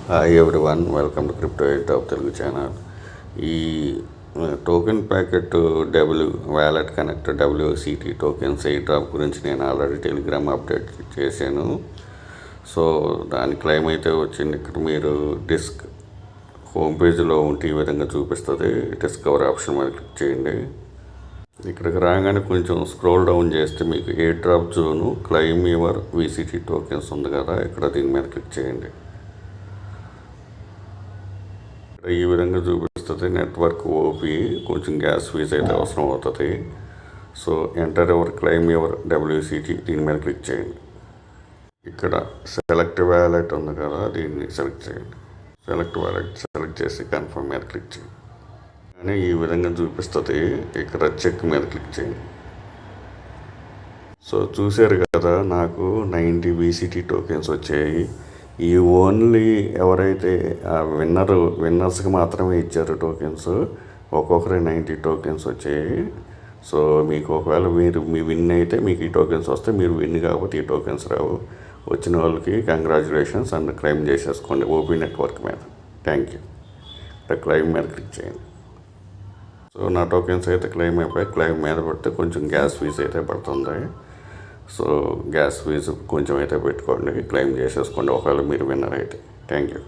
Hi everyone, welcome to crypto eight of Telugu channel. ఈ token packet wallet connect WCT tokens airdrop గురించి నేను already telegram update చేశాను. So దాని claim అయితే వచ్చింది. ఇక్కడ మీరు హోమ్ పేజ్లో ఉంటే ఈ విధంగా చూపిస్తుంది. డిస్కవర్ ఆప్షన్ మీద క్లిక్ చేయండి. ఇక్కడికి రాగానే కొంచెం స్క్రోల్ డౌన్ చేస్తే మీకు eight drop zone claim your VCT tokens ఉంది కదా, ఇక్కడ దీని మీద క్లిక్ చేయండి. ఈ విధంగా చూపిస్తుంది. నెట్వర్క్ ఓపీ కొంచెం గ్యాస్ ఫీజ్ అయితే అవసరం అవుతుంది. So enter your claim your WCT దీని మీద క్లిక్ చేయండి. ఇక్కడ సెలెక్ట్ వ్యాలెట్ ఉంది కదా, దీన్ని సెలెక్ట్ చేయండి. సెలెక్ట్ వ్యాలెట్ సెలెక్ట్ చేసి కన్ఫర్మ్ మీద క్లిక్ చేయండి. కానీ ఈ విధంగా చూపిస్తుంది. ఇక్కడ చెక్ మీద క్లిక్ చేయండి. సో చూశారు కదా, నాకు 90 VCT టోకెన్స్ వచ్చాయి. ఈ ఓన్లీ ఎవరైతే విన్నర్స్కి మాత్రమే ఇచ్చారు టోకెన్స్. ఒక్కొక్కరి 90 టోకెన్స్ వచ్చాయి. సో మీకు ఒకవేళ మీ విన్ అయితే మీకు ఈ టోకెన్స్ వస్తే, మీరు విన్ కాకపోతే ఈ టోకెన్స్ రావు. వచ్చిన వాళ్ళకి కంగ్రాచులేషన్స్ అండ్ క్లెయిమ్ చేసేసుకోండి ఓపీ నెట్వర్క్ మీద. Thank you. ఇక్కడ క్లెయిమ్ మీద క్లిక్ చేయండి. సో నా టోకెన్స్ అయితే క్లెయిమ్ అయిపోయి, క్లెయిమ్ మీద పడితే కొంచెం గ్యాస్ ఫీజ్ అయితే పడుతుంది. సో గ్యాస్ ఫీజు కొంచెం అయితే పెట్టుకోండి, క్లెయిమ్ చేసేసుకోండి ఒకవేళ మీరు విన్నర్ అయితే. Thank you.